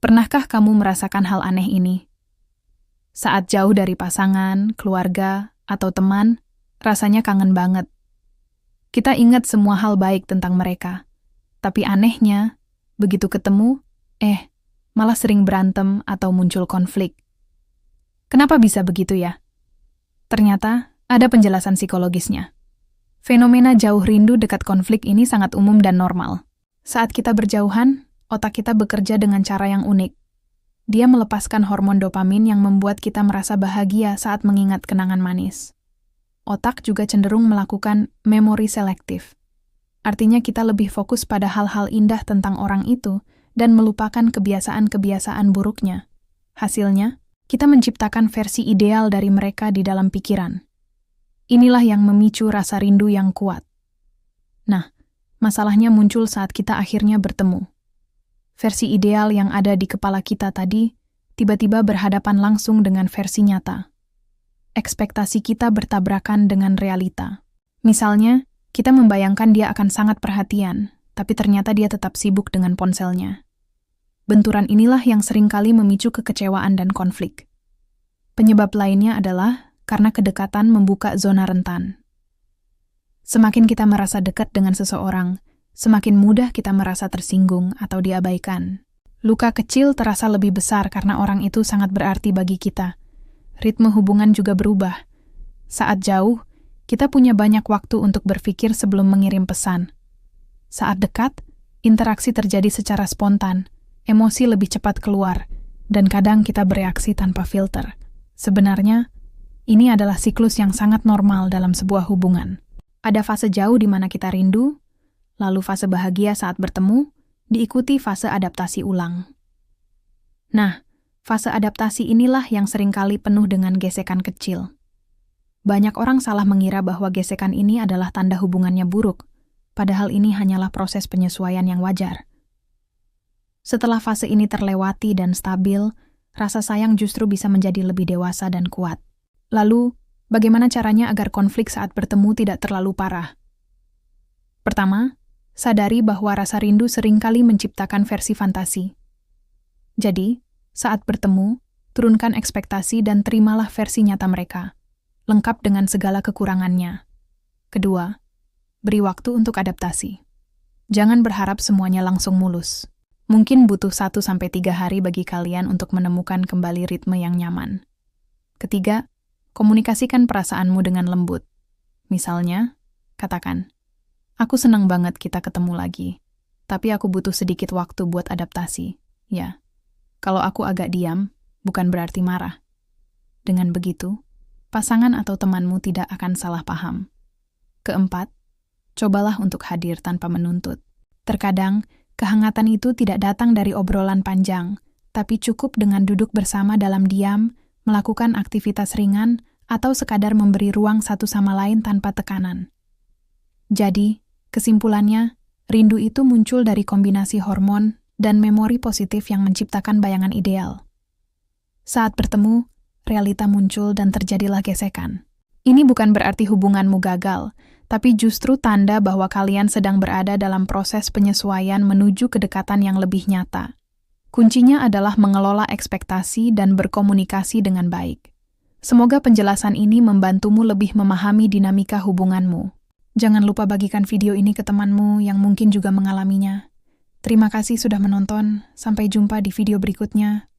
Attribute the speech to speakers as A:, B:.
A: Pernahkah kamu merasakan hal aneh ini? Saat jauh dari pasangan, keluarga, atau teman, rasanya kangen banget. Kita ingat semua hal baik tentang mereka. Tapi anehnya, begitu ketemu, malah sering berantem atau muncul konflik. Kenapa bisa begitu ya? Ternyata ada penjelasan psikologisnya. Fenomena jauh rindu dekat konflik ini sangat umum dan normal. Saat kita berjauhan, otak kita bekerja dengan cara yang unik. Dia melepaskan hormon dopamin yang membuat kita merasa bahagia saat mengingat kenangan manis. Otak juga cenderung melakukan memori selektif. Artinya kita lebih fokus pada hal-hal indah tentang orang itu dan melupakan kebiasaan-kebiasaan buruknya. Hasilnya, kita menciptakan versi ideal dari mereka di dalam pikiran. Inilah yang memicu rasa rindu yang kuat. Nah, masalahnya muncul saat kita akhirnya bertemu. Versi ideal yang ada di kepala kita tadi tiba-tiba berhadapan langsung dengan versi nyata. Ekspektasi kita bertabrakan dengan realita. Misalnya, kita membayangkan dia akan sangat perhatian, tapi ternyata dia tetap sibuk dengan ponselnya. Benturan inilah yang seringkali memicu kekecewaan dan konflik. Penyebab lainnya adalah karena kedekatan membuka zona rentan. Semakin kita merasa dekat dengan seseorang, semakin mudah kita merasa tersinggung atau diabaikan. Luka kecil terasa lebih besar karena orang itu sangat berarti bagi kita. Ritme hubungan juga berubah. Saat jauh, kita punya banyak waktu untuk berpikir sebelum mengirim pesan. Saat dekat, interaksi terjadi secara spontan, emosi lebih cepat keluar, dan kadang kita bereaksi tanpa filter. Sebenarnya, ini adalah siklus yang sangat normal dalam sebuah hubungan. Ada fase jauh di mana kita rindu, lalu fase bahagia saat bertemu, diikuti fase adaptasi ulang. Nah, fase adaptasi inilah yang seringkali penuh dengan gesekan kecil. Banyak orang salah mengira bahwa gesekan ini adalah tanda hubungannya buruk, padahal ini hanyalah proses penyesuaian yang wajar. Setelah fase ini terlewati dan stabil, rasa sayang justru bisa menjadi lebih dewasa dan kuat. Lalu, bagaimana caranya agar konflik saat bertemu tidak terlalu parah? Pertama, sadari bahwa rasa rindu seringkali menciptakan versi fantasi. Jadi, saat bertemu, turunkan ekspektasi dan terimalah versi nyata mereka, lengkap dengan segala kekurangannya. Kedua, beri waktu untuk adaptasi. Jangan berharap semuanya langsung mulus. Mungkin butuh 1-3 hari bagi kalian untuk menemukan kembali ritme yang nyaman. Ketiga, komunikasikan perasaanmu dengan lembut. Misalnya, katakan, "Aku senang banget kita ketemu lagi, tapi aku butuh sedikit waktu buat adaptasi. Ya, kalau aku agak diam, bukan berarti marah." Dengan begitu, pasangan atau temanmu tidak akan salah paham. Keempat, cobalah untuk hadir tanpa menuntut. Terkadang, kehangatan itu tidak datang dari obrolan panjang, tapi cukup dengan duduk bersama dalam diam, melakukan aktivitas ringan, atau sekadar memberi ruang satu sama lain tanpa tekanan. Jadi, kesimpulannya, rindu itu muncul dari kombinasi hormon dan memori positif yang menciptakan bayangan ideal. Saat bertemu, realita muncul dan terjadilah gesekan. Ini bukan berarti hubunganmu gagal, tapi justru tanda bahwa kalian sedang berada dalam proses penyesuaian menuju kedekatan yang lebih nyata. Kuncinya adalah mengelola ekspektasi dan berkomunikasi dengan baik. Semoga penjelasan ini membantumu lebih memahami dinamika hubunganmu. Jangan lupa bagikan video ini ke temanmu yang mungkin juga mengalaminya. Terima kasih sudah menonton, sampai jumpa di video berikutnya.